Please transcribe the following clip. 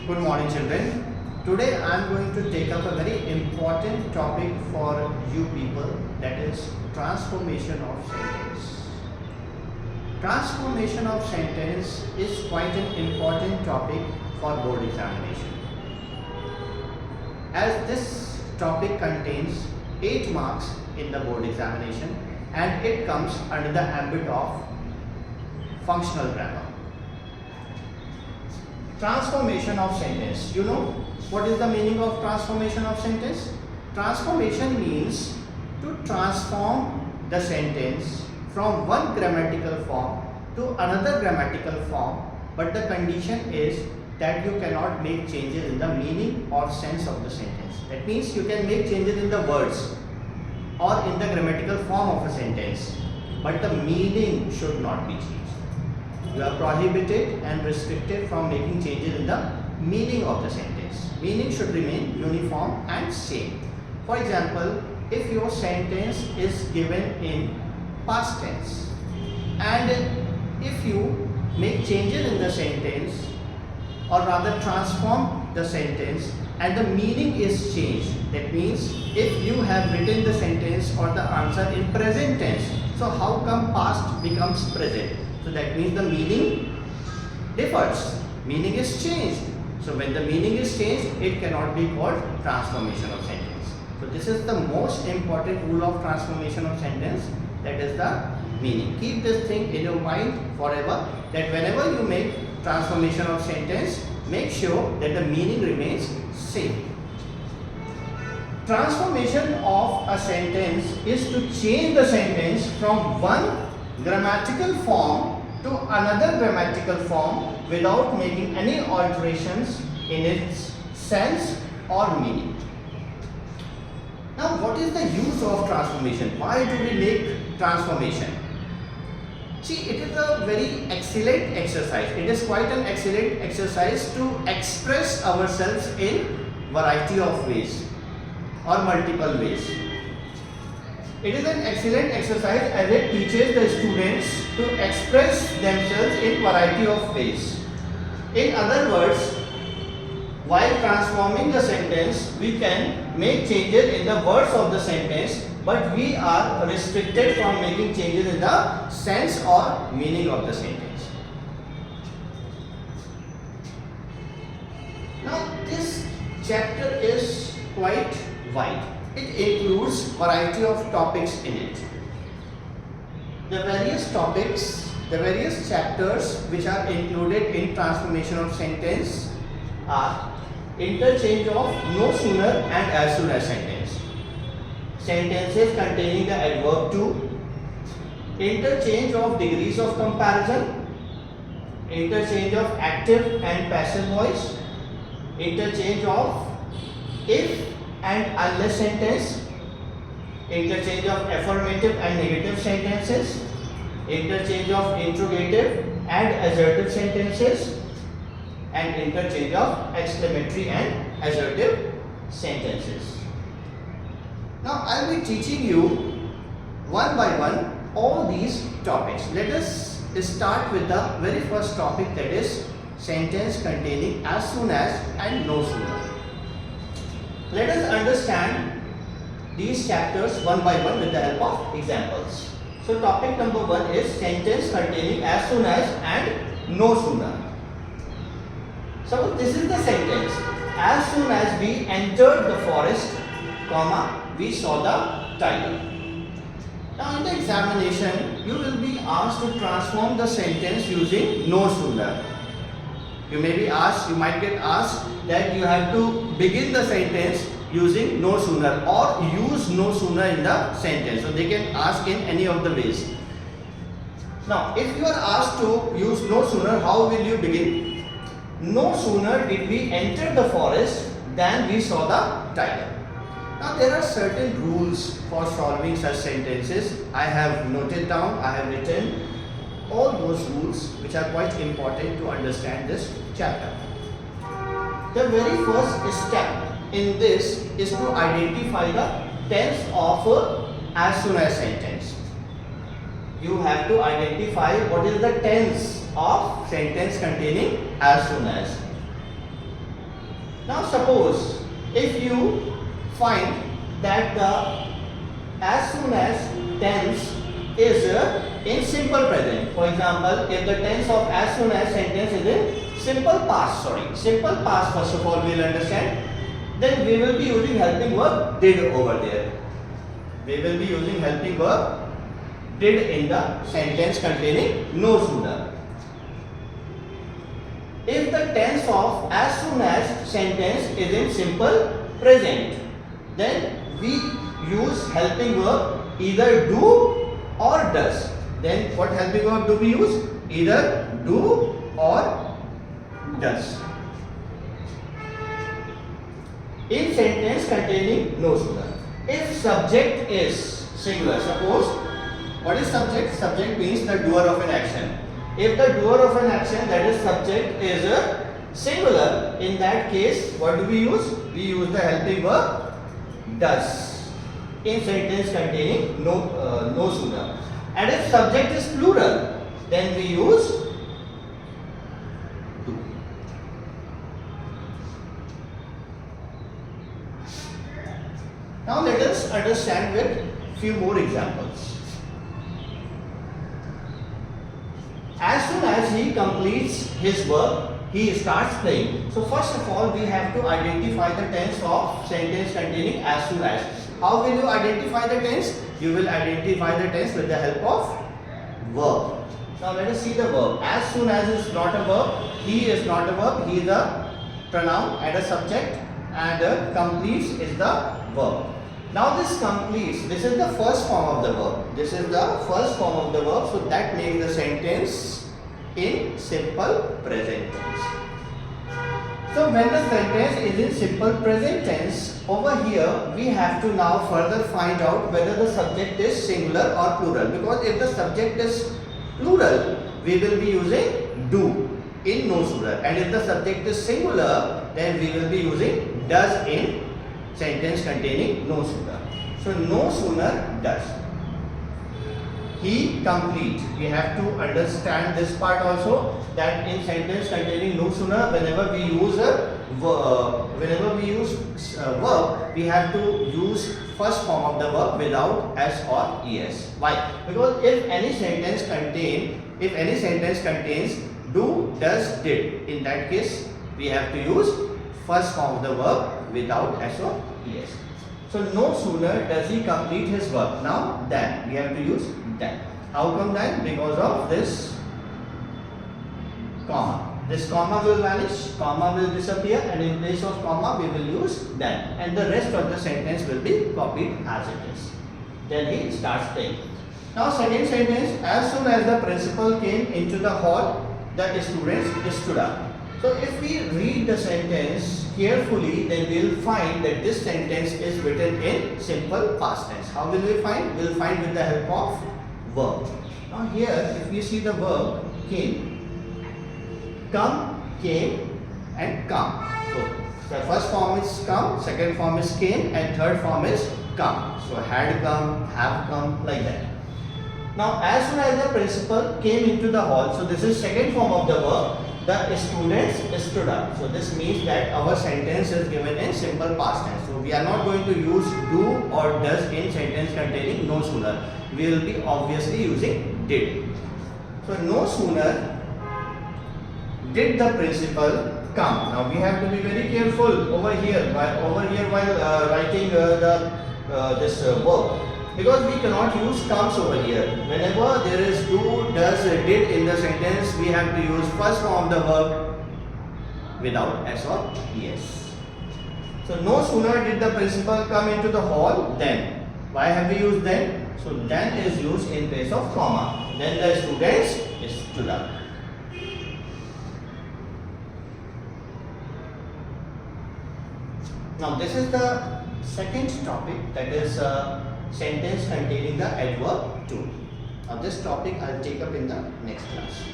Good morning, children. Today I am going to take up a very important topic for you people, that is transformation of sentence. Transformation of sentence is quite an important topic for board examination, as this topic contains 8 marks in the board examination and it comes under the ambit of functional grammar. Transformation of sentence. You know what is the meaning of transformation of sentence? Transformation means to transform the sentence from one grammatical form to another grammatical form, but the condition is that you cannot make changes in the meaning or sense of the sentence. That means you can make changes in the words or in the grammatical form of a sentence, but the meaning should not be changed. You are prohibited and restricted from making changes in the meaning of the sentence. Meaning should remain uniform and same. For example, if your sentence is given in past tense and if you make changes in the sentence or rather transform the sentence and the meaning is changed, that means if you have written the sentence or the answer in present tense, so how come past becomes present? So that means the meaning differs, meaning is changed. So when the meaning is changed, it cannot be called transformation of sentence. So this is the most important rule of transformation of sentence, that is the meaning. Keep this thing in your mind forever, that whenever you make transformation of sentence, make sure that the meaning remains same. Transformation of a sentence is to change the sentence from one grammatical form to another grammatical form without making any alterations in its sense or meaning. Now, what is the use of transformation? Why do we make transformation? See, it is a very excellent exercise. It is quite an excellent exercise to express ourselves in variety of ways or multiple ways. It is an excellent exercise as it teaches the students to express themselves in variety of ways. In other words, while transforming the sentence, we can make changes in the words of the sentence, but we are restricted from making changes in the sense or meaning of the sentence. Now, this chapter is quite wide. It includes variety of topics in it. The various topics, the various chapters which are included in transformation of sentence are interchange of no sooner and as soon as sentence, sentences containing the adverb to, interchange of degrees of comparison, interchange of active and passive voice, interchange of if and unless sentence, interchange of affirmative and negative sentences, interchange of interrogative and assertive sentences, and interchange of exclamatory and assertive sentences. Now, I will be teaching you one by one all these topics. Let us start with the very first topic, that is sentence containing as soon as and no sooner. Let us understand these chapters one by one with the help of examples. So topic number 1 is sentence containing as soon as and no sooner. So this is the sentence. As soon as we entered the forest, comma, we saw the tiger. Now in the examination, you will be asked to transform the sentence using no sooner. You may be asked, you might get asked that you have to begin the sentence using no sooner or use no sooner in the sentence. So they can ask in any of the ways. Now, if you are asked to use no sooner, how will you begin? No sooner did we enter the forest than we saw the tiger. Now, there are certain rules for solving such sentences. I have noted down, I have written all those rules which are quite important to understand this chapter. The very first step in this is to identify the tense of as soon as sentence. You have to identify what is the tense of sentence containing as soon as. Now suppose if you find that the as soon as tense is in simple present. For example, if the tense of as soon as sentence is in simple past first of all we will understand, then we will be using helping verb did over there. We will be using helping verb did in the sentence containing no sooner. If the tense of as soon as sentence is in simple present, then we use helping verb either do or does. Then what helping verb do we use? Either do or does. In sentence containing no sooner. If subject is singular, suppose what is subject? Subject means the doer of an action. If the doer of an action, that is subject, is singular, in that case what do we use? We use the helping verb does in sentence containing no sooner. And if subject is plural, then we use do. Now let us understand with few more examples. As soon as he completes his work, he starts playing. So first of all, we have to identify the tense of sentence containing as soon as. How will you identify the tense? You will identify the tense with the help of verb. Now let us see the verb. As soon as is not a verb, he is not a verb, he is a pronoun and a subject, and completes is the verb. Now this completes, this is the first form of the verb. This is the first form of the verb, so that makes the sentence in simple present tense. So when the sentence is in simple present tense, over here we have to now further find out whether the subject is singular or plural. Because if the subject is plural, we will be using do in no sooner. And if the subject is singular, then we will be using does in sentence containing no sooner. So no sooner does. He complete. We have to understand this part also, that in sentence containing no sooner, whenever we use verb, we have to use first form of the verb without s or es. Why? Because if any sentence contains do, does, did, in that case we have to use first form of the verb without s or es. So no sooner does he complete his work. Now then, we have to use then. How come then? Because of this comma. This comma will vanish, comma will disappear, and in place of comma we will use then. And the rest of the sentence will be copied as it is. Then he starts playing. Now second sentence, as soon as the principal came into the hall, the students stood up. So if we read the sentence carefully, then we will find that this sentence is written in simple past tense. How will we find? We will find with the help of verb. Now here, if we see the verb came, come, came, and come. So the first form is come, second form is came, and third form is come. So had come, have come, like that. Now as soon as the principal came into the hall, so this is second form of the verb, the students stood up. So this means that our sentence is given in simple past tense. So we are not going to use do or does in sentence containing no sooner. We will be obviously using did. So no sooner did the principal come. Now we have to be very careful over here while writing this verb. Because we cannot use comes over here. Whenever there is do, does, did in the sentence, we have to use first form of the verb without s or es. So no sooner did the principal come into the hall then. Why have we used then? So then is used in place of comma. Then the students stood up. Now this is the second topic, that is sentence containing the adverb to. Now this topic I will take up in the next class.